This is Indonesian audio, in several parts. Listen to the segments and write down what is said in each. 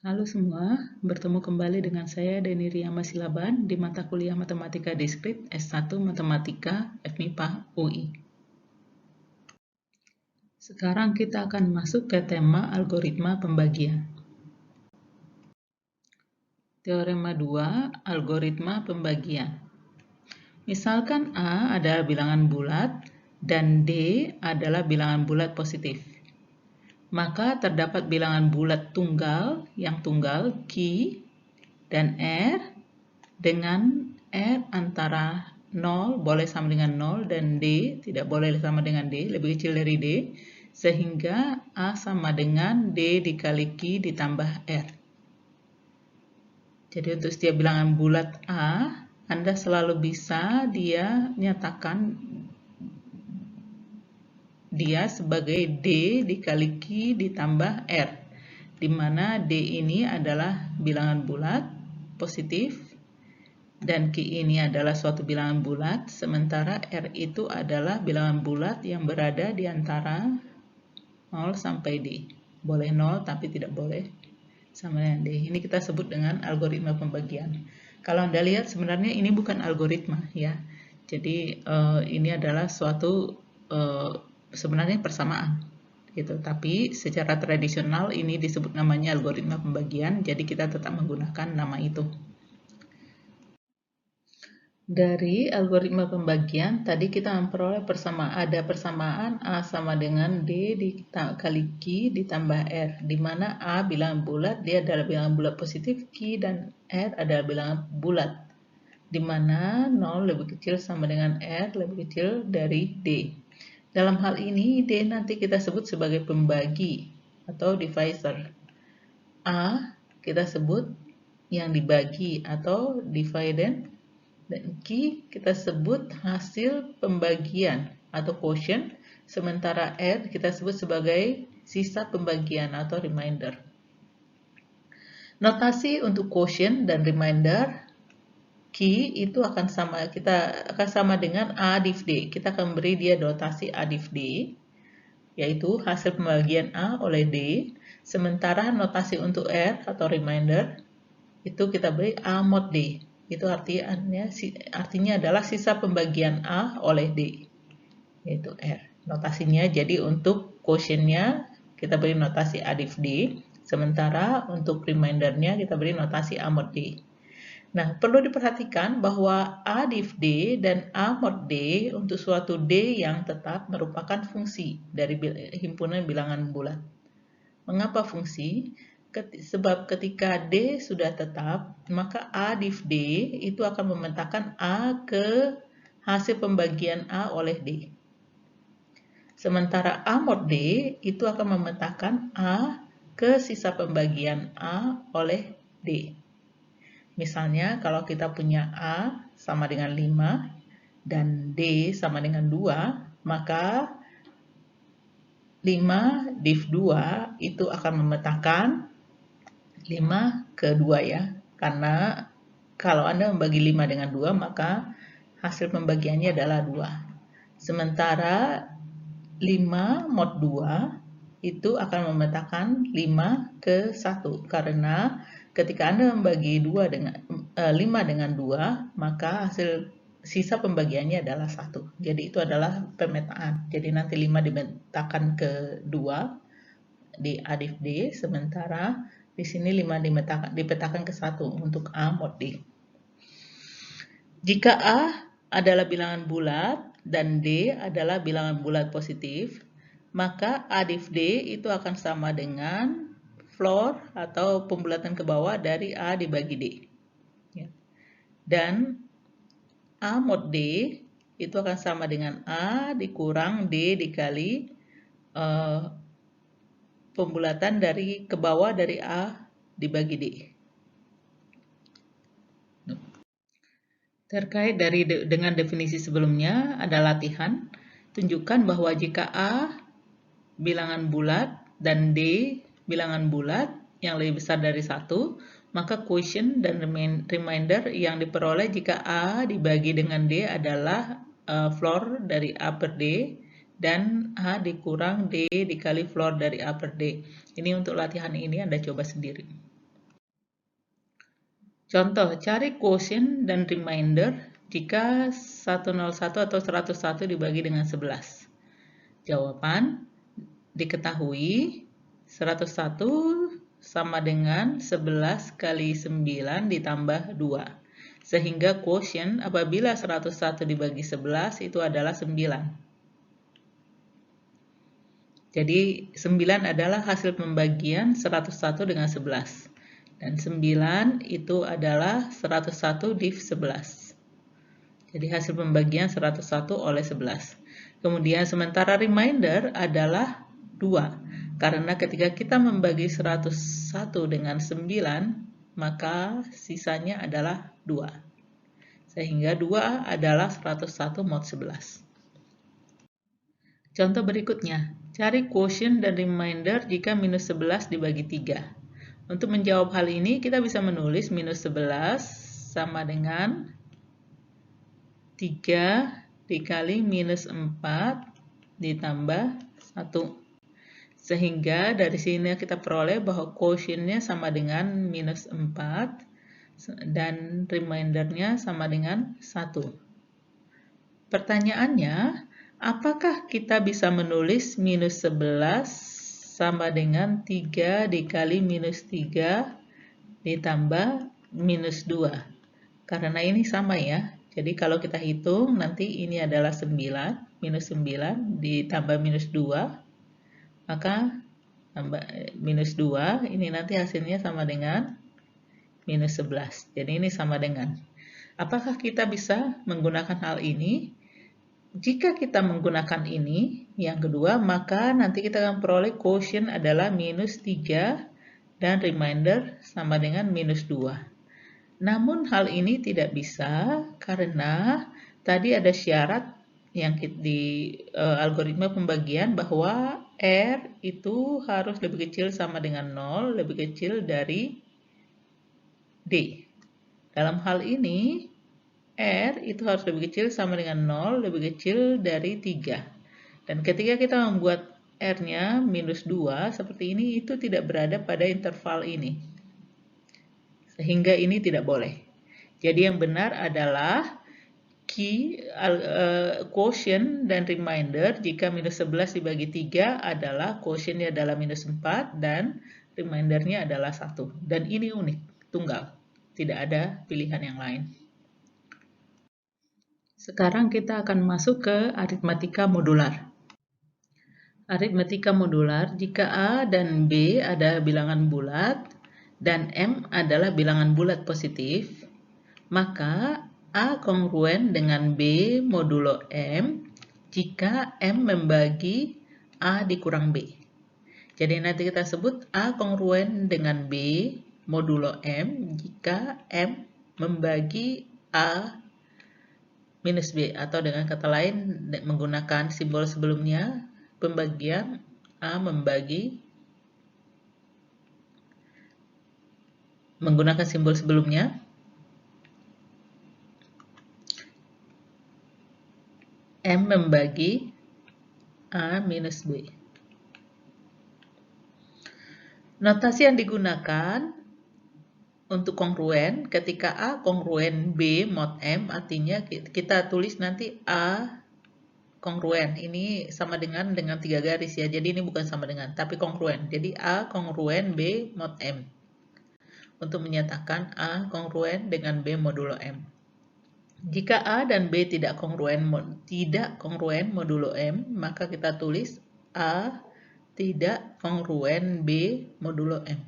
Halo semua, bertemu kembali dengan saya Deni Riyama Silaban di mata kuliah Matematika Diskrit S1 Matematika FMIPA UI. Sekarang kita akan masuk ke tema algoritma pembagian. Teorema 2, algoritma pembagian. Misalkan A adalah bilangan bulat dan D adalah bilangan bulat positif. Maka terdapat bilangan bulat tunggal yang tunggal Q dan R dengan R antara 0 boleh sama dengan 0 dan D tidak boleh sama dengan D, lebih kecil dari D, sehingga A sama dengan D dikali Q ditambah R. Jadi untuk setiap bilangan bulat A, Anda selalu bisa nyatakan dia sebagai D dikali Q ditambah R, di mana D ini adalah bilangan bulat positif dan Q ini adalah suatu bilangan bulat, sementara R itu adalah bilangan bulat yang berada di antara 0 sampai D. Boleh 0 tapi tidak boleh sama dengan D. Ini kita sebut dengan algoritma pembagian. Kalau Anda lihat sebenarnya ini bukan algoritma ya. Jadi ini adalah suatu sebenarnya persamaan gitu. Tapi secara tradisional ini disebut namanya algoritma pembagian, jadi kita tetap menggunakan nama itu. Dari algoritma pembagian, tadi kita memperoleh ada persamaan A sama dengan D dikali Q ditambah R, di mana A bilangan bulat, dia adalah bilangan bulat positif, Q dan R adalah bilangan bulat, di mana 0 lebih kecil sama dengan R lebih kecil dari D. Dalam hal ini, D nanti kita sebut sebagai pembagi atau divisor. A kita sebut yang dibagi atau dividend, dan Q kita sebut hasil pembagian atau quotient, sementara R kita sebut sebagai sisa pembagian atau remainder. Notasi untuk quotient dan remainder, Q itu akan sama dengan A div D. Kita akan beri dia notasi A div D, yaitu hasil pembagian A oleh D, sementara notasi untuk R atau remainder itu kita beri A mod D. Itu artinya adalah sisa pembagian A oleh D, yaitu R. Notasinya jadi untuk quotientnya kita beri notasi A div D, sementara untuk remindernya kita beri notasi A mod D. Nah, perlu diperhatikan bahwa A div D dan A mod D untuk suatu D yang tetap merupakan fungsi dari himpunan bilangan bulat. Mengapa fungsi? Sebab ketika D sudah tetap, maka A div D itu akan memetakan A ke hasil pembagian A oleh D. Sementara A mod D itu akan memetakan A ke sisa pembagian A oleh D. Misalnya kalau kita punya A sama dengan 5 dan D sama dengan 2, maka 5 div 2 itu akan memetakan 5 ke 2 ya, karena kalau Anda membagi 5 dengan 2 maka hasil pembagiannya adalah 2. Sementara 5 mod 2 itu akan memetakan 5 ke 1, karena ketika Anda membagi 5 dengan 2 maka hasil sisa pembagiannya adalah 1. Jadi itu adalah pemetaan. Jadi nanti 5 dimetakan ke 2 di A div D, sementara di sini 5 dipetakan ke 1 untuk A mod D. Jika A adalah bilangan bulat dan D adalah bilangan bulat positif, maka A div D itu akan sama dengan floor atau pembulatan ke bawah dari A dibagi D. Dan A mod D itu akan sama dengan A dikurang D dikali pembulatan dari ke bawah dari A dibagi D. Terkait dengan definisi sebelumnya ada latihan. Tunjukkan bahwa jika A bilangan bulat dan D bilangan bulat yang lebih besar dari 1, maka quotient dan remainder yang diperoleh jika A dibagi dengan D adalah floor dari A per D dan A dikurang D dikali floor dari A per D. Ini untuk latihan ini Anda coba sendiri. Contoh, cari quotient dan remainder jika 101 atau 101 dibagi dengan 11. Jawaban, diketahui 101 sama dengan 11 kali 9 ditambah 2. Sehingga quotient apabila 101 dibagi 11 itu adalah 9. Jadi 9 adalah hasil pembagian 101 dengan 11. Dan 9 itu adalah 101 div 11. Jadi hasil pembagian 101 oleh 11. Kemudian sementara remainder adalah 2. Karena ketika kita membagi 101 dengan 9, maka sisanya adalah 2. Sehingga 2 adalah 101 mod 11. Contoh berikutnya, cari quotient dan remainder jika minus 11 dibagi 3. Untuk menjawab hal ini, kita bisa menulis minus 11 sama dengan 3 dikali minus 4 ditambah 1. Sehingga dari sini kita peroleh bahwa quotientnya sama dengan minus 4 dan remindernya sama dengan 1. Pertanyaannya, apakah kita bisa menulis minus 11 sama dengan 3 dikali minus 3 ditambah minus 2? Karena ini sama ya. Jadi kalau kita hitung nanti ini adalah 9, minus 9 ditambah minus 2. Maka minus 2 ini nanti hasilnya sama dengan minus 11. Jadi ini sama dengan. Apakah kita bisa menggunakan hal ini? Jika kita menggunakan ini, yang kedua, maka nanti kita akan peroleh quotient adalah minus 3 dan remainder sama dengan minus 2. Namun hal ini tidak bisa karena tadi ada syarat yang di algoritma pembagian bahwa R itu harus lebih kecil sama dengan 0, lebih kecil dari D. Dalam hal ini, R itu harus lebih kecil sama dengan 0, lebih kecil dari 3. Dan ketika kita membuat R-nya minus 2, seperti ini, itu tidak berada pada interval ini. Sehingga ini tidak boleh. Jadi yang benar adalah quotient dan remainder jika minus 11 dibagi 3 adalah quotientnya adalah minus 4 dan remindernya adalah 1. Dan ini unik, tunggal. Tidak ada pilihan yang lain. Sekarang kita akan masuk ke aritmatika modular. Aritmatika modular, jika A dan B ada bilangan bulat dan M adalah bilangan bulat positif, maka A kongruen dengan B modulo M jika M membagi A dikurang B. Jadi nanti kita sebut A kongruen dengan B modulo M jika M membagi A minus B, atau dengan kata lain menggunakan simbol sebelumnya, pembagian A menggunakan simbol sebelumnya M membagi A minus B. Notasi yang digunakan untuk kongruen ketika A kongruen B mod M, artinya kita tulis nanti A kongruen. Ini sama dengan 3 garis ya. Jadi ini bukan sama dengan, tapi kongruen. Jadi A kongruen B mod M. Untuk menyatakan A kongruen dengan B modulo M. Jika A dan B tidak kongruen modulo M, maka kita tulis A tidak kongruen B modulo M.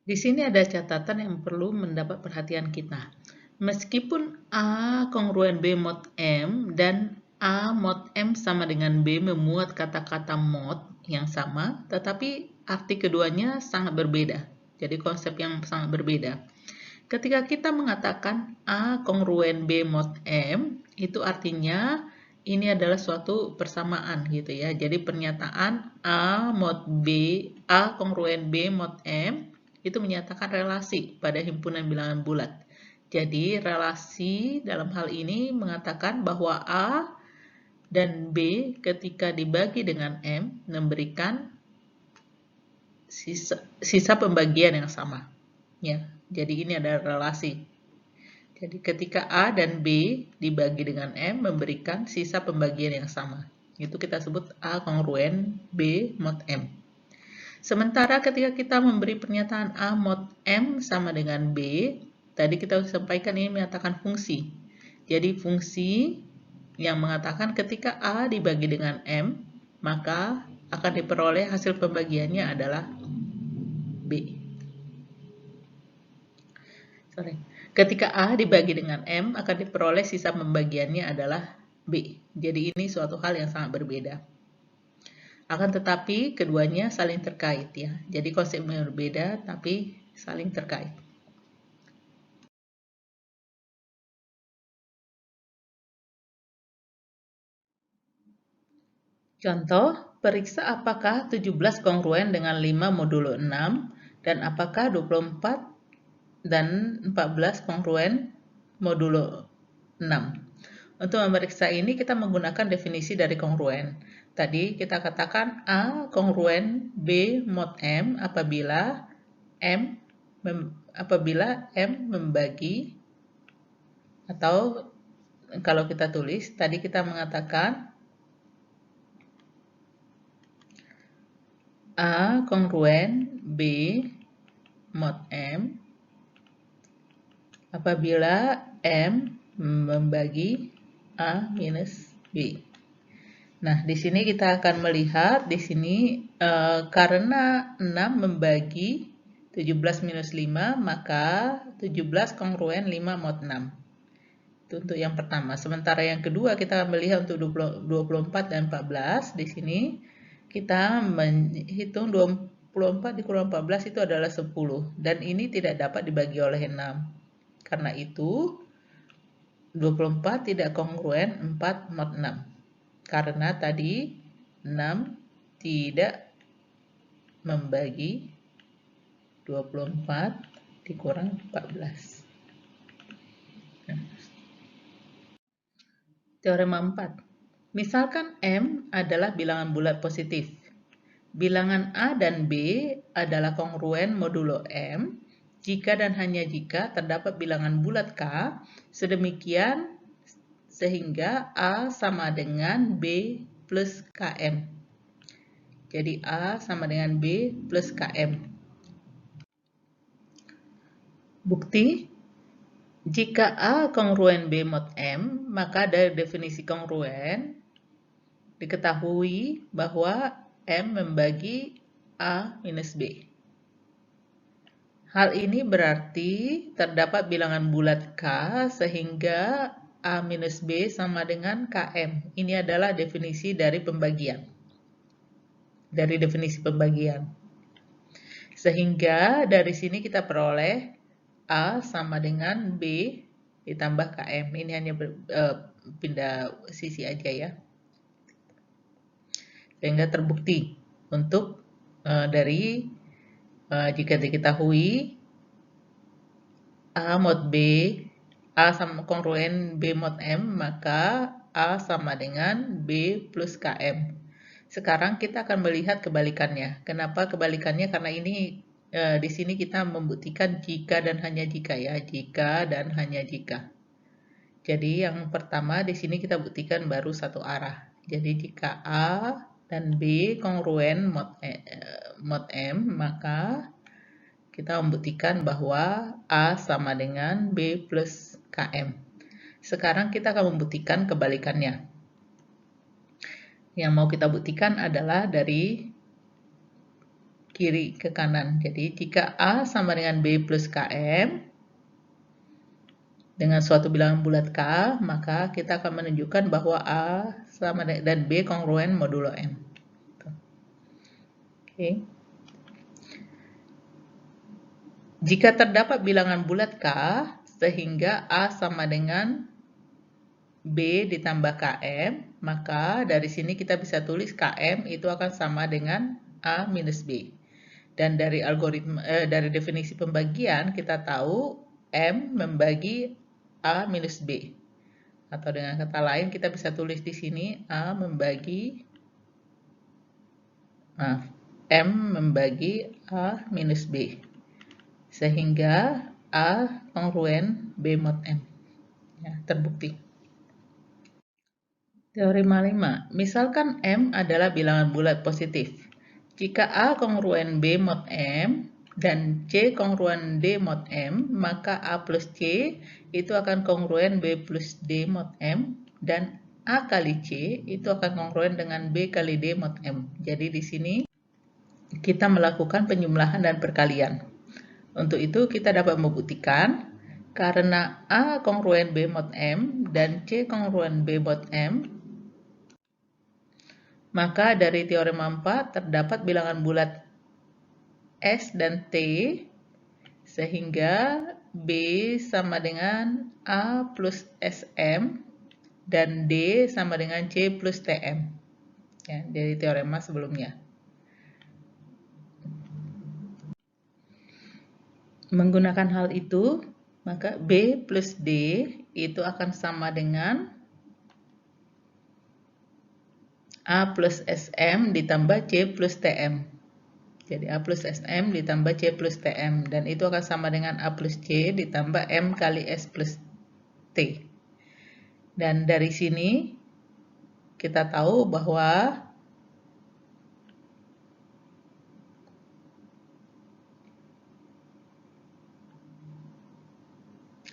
Di sini ada catatan yang perlu mendapat perhatian kita. Meskipun A kongruen B mod M dan A mod M sama dengan B memuat kata-kata mod yang sama, tetapi arti keduanya sangat berbeda. Jadi konsep yang sangat berbeda. Ketika kita mengatakan A kongruen B mod M, itu artinya ini adalah suatu persamaan gitu ya. Jadi pernyataan A kongruen B mod M itu menyatakan relasi pada himpunan bilangan bulat. Jadi relasi dalam hal ini mengatakan bahwa A dan B ketika dibagi dengan M memberikan sisa pembagian yang sama. Ya, jadi ini ada relasi. Jadi ketika A dan B dibagi dengan M memberikan sisa pembagian yang sama. Itu kita sebut A kongruen B mod M. Sementara ketika kita memberi pernyataan A mod M sama dengan B, tadi kita sampaikan ini menyatakan fungsi. Jadi fungsi yang mengatakan ketika A dibagi dengan M, maka akan diperoleh hasil pembagiannya adalah B. Ketika A dibagi dengan M, akan diperoleh sisa pembagiannya adalah B. Jadi ini suatu hal yang sangat berbeda. Akan tetapi keduanya saling terkait ya. Jadi konsepnya berbeda tapi saling terkait. Contoh, periksa apakah 17 kongruen dengan 5 modulo 6 dan apakah 24 dan 14 kongruen modulo 6. Untuk memeriksa ini kita menggunakan definisi dari kongruen. Tadi kita katakan A kongruen B mod M apabila M membagi, atau kalau kita tulis tadi kita mengatakan A kongruen B mod M apabila M membagi A minus B. Nah, di sini kita akan melihat di sini karena 6 membagi 17 minus 5, maka 17 kongruen 5 mod 6. Itu untuk yang pertama. Sementara yang kedua kita akan melihat untuk 24 dan 14. Di sini kita menghitung 24 dikurang 14 itu adalah 10. Dan ini tidak dapat dibagi oleh 6. Karena itu 24 tidak kongruen 4 mod 6. Karena tadi 6 tidak membagi 24 dikurang 14. Teorema 4. Misalkan M adalah bilangan bulat positif. Bilangan A dan B adalah kongruen modulo M jika dan hanya jika terdapat bilangan bulat K sedemikian sehingga A sama dengan B plus KM. Jadi A sama dengan B plus KM. Bukti, jika A kongruen B mod M, maka dari definisi kongruen diketahui bahwa M membagi A minus B. Hal ini berarti terdapat bilangan bulat K sehingga A minus B sama dengan KM. Ini adalah definisi dari pembagian. Dari definisi pembagian. Sehingga dari sini kita peroleh A sama dengan B ditambah KM. Ini hanya pindah sisi aja ya. Sehingga terbukti untuk dari jika diketahui A mod B, A sama kongruen B mod M, maka A sama dengan B plus KM. Sekarang kita akan melihat kebalikannya. Kenapa kebalikannya? Karena ini di sini kita membuktikan jika dan hanya jika ya, jika dan hanya jika. Jadi yang pertama di sini kita buktikan baru satu arah. Jadi jika A dan B kongruen mod M, maka kita membuktikan bahwa A sama dengan B plus KM. Sekarang kita akan membuktikan kebalikannya. Yang mau kita buktikan adalah dari kiri ke kanan. Jadi jika A sama dengan B plus KM dengan suatu bilangan bulat K, maka kita akan menunjukkan bahwa A sama dan B kongruen modulo M. Oke. Jika terdapat bilangan bulat K, sehingga A sama dengan B ditambah KM, maka dari sini kita bisa tulis KM itu akan sama dengan A minus B. Dan dari dari definisi pembagian kita tahu M membagi A minus B. Atau dengan kata lain kita bisa tulis di sini A membagi M membagi A minus B. Sehingga A kongruen B mod M. Ya, terbukti. Teorema 5. Misalkan M adalah bilangan bulat positif. Jika A kongruen B mod M dan C kongruen D mod M, maka A plus C itu akan kongruen B plus D mod M, dan A kali C itu akan kongruen dengan B kali D mod M. Jadi di sini kita melakukan penjumlahan dan perkalian. Untuk itu kita dapat membuktikan karena A kongruen B mod M dan C kongruen B mod M, maka dari teorema 4 terdapat bilangan bulat S dan T, sehingga B sama dengan A plus SM dan D sama dengan C plus TM. Ya, dari teorema sebelumnya. Menggunakan hal itu, maka B plus D itu akan sama dengan A plus SM ditambah C plus TM. Jadi A plus SM ditambah C plus TM. Dan itu akan sama dengan A plus C ditambah M kali S plus T. Dan dari sini kita tahu bahwa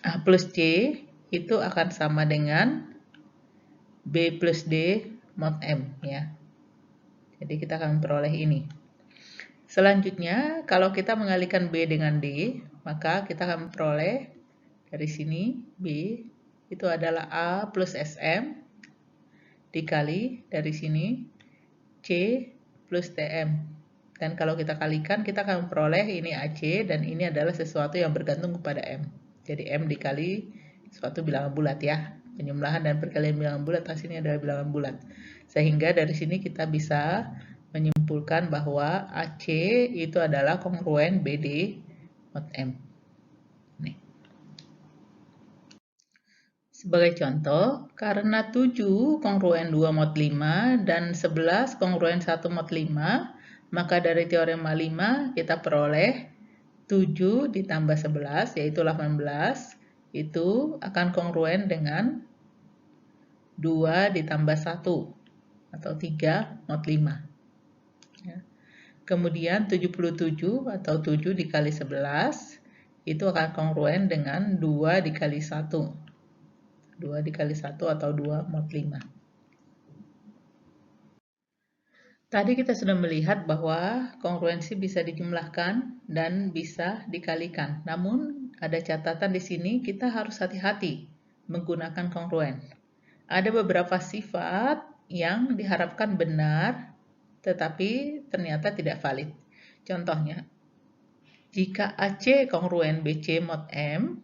A plus C itu akan sama dengan B plus D mod M, ya. Jadi kita akan memperoleh ini. Selanjutnya, kalau kita mengalihkan B dengan D, maka kita akan memperoleh dari sini B itu adalah A plus SM dikali dari sini C plus TM. Dan kalau kita kalikan, kita akan memperoleh ini AC dan ini adalah sesuatu yang bergantung kepada M. Jadi M dikali suatu bilangan bulat, ya. Penjumlahan dan perkalian bilangan bulat hasilnya adalah bilangan bulat. Sehingga dari sini kita bisa menyimpulkan bahwa AC itu adalah kongruen BD mod M. Nih. Sebagai contoh, karena 7 kongruen 2 mod 5 dan 11 kongruen 1 mod 5, maka dari teorema 5 kita peroleh 7 ditambah 11, yaitu 18, itu akan kongruen dengan 2 ditambah 1, atau 3 mod 5. Ya. Kemudian 77 atau 7 dikali 11, itu akan kongruen dengan 2 dikali 1. 2 dikali 1 atau 2 mod 5. Tadi kita sudah melihat bahwa kongruensi bisa dijumlahkan dan bisa dikalikan. Namun ada catatan di sini, kita harus hati-hati menggunakan kongruen. Ada beberapa sifat yang diharapkan benar, tetapi ternyata tidak valid. Contohnya, jika AC kongruen BC mod M,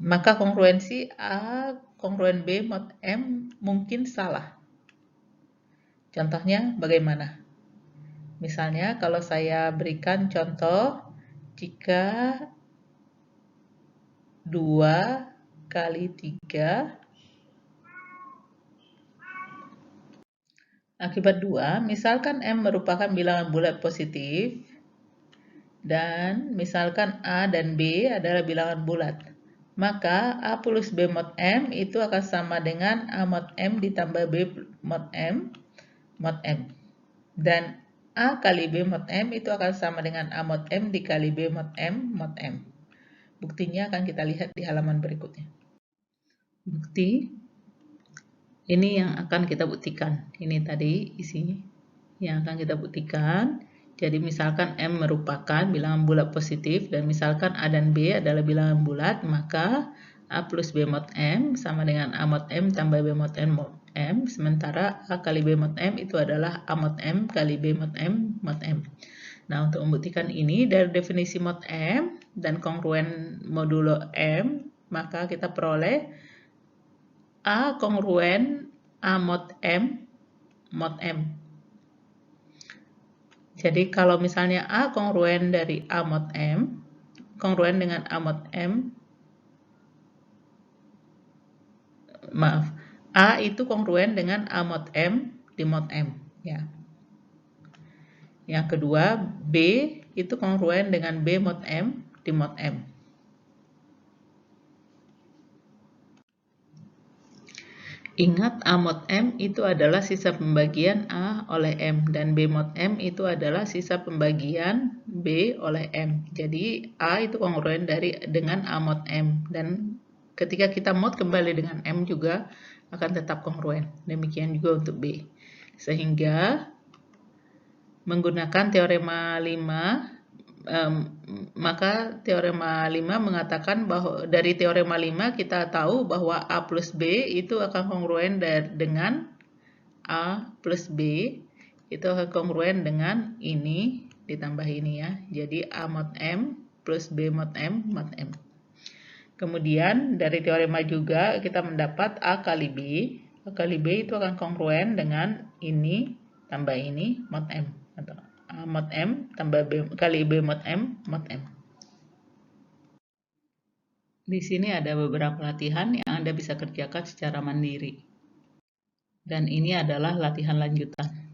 maka kongruensi A kongruen B mod M mungkin salah. Contohnya bagaimana? Misalnya kalau saya berikan contoh, jika 2 kali 3 akibat 2, misalkan M merupakan bilangan bulat positif, dan misalkan A dan B adalah bilangan bulat, maka A plus B mod M itu akan sama dengan A mod M ditambah B mod M mod M. Dan A kali B mod M itu akan sama dengan A mod M dikali B mod M mod M. Buktinya akan kita lihat di halaman berikutnya. Bukti ini yang akan kita buktikan. Ini tadi isi yang akan kita buktikan. Jadi misalkan M merupakan bilangan bulat positif dan misalkan A dan B adalah bilangan bulat, maka A plus B mod M sama dengan A mod M tambah B mod M mod M, sementara A kali B mod M itu adalah A mod M kali B mod M mod M. Nah, untuk membuktikan ini dari definisi mod M dan kongruen modulo M, maka kita peroleh A kongruen A mod M mod M. Jadi kalau misalnya A kongruen dari A mod M, kongruen dengan A mod M, maaf, A itu kongruen dengan A mod M di mod M, ya. Yang kedua, B itu kongruen dengan B mod M di mod M. Ingat A mod M itu adalah sisa pembagian A oleh M, dan B mod M itu adalah sisa pembagian B oleh M. Jadi A itu kongruen dengan A mod M, dan ketika kita mod kembali dengan M juga akan tetap kongruen. Demikian juga untuk B. Sehingga menggunakan teorema 5, maka teorema 5 mengatakan bahwa dari teorema 5 kita tahu bahwa A plus B itu akan kongruen dengan A plus B itu akan kongruen dengan ini ditambah ini ya. Jadi A mod M plus B mod M mod M. Kemudian dari teorema juga kita mendapat A kali B. A kali B itu akan kongruen dengan ini tambah ini mod M. Atau A mod M tambah B kali B mod M mod M. Di sini ada beberapa latihan yang Anda bisa kerjakan secara mandiri. Dan ini adalah latihan lanjutan.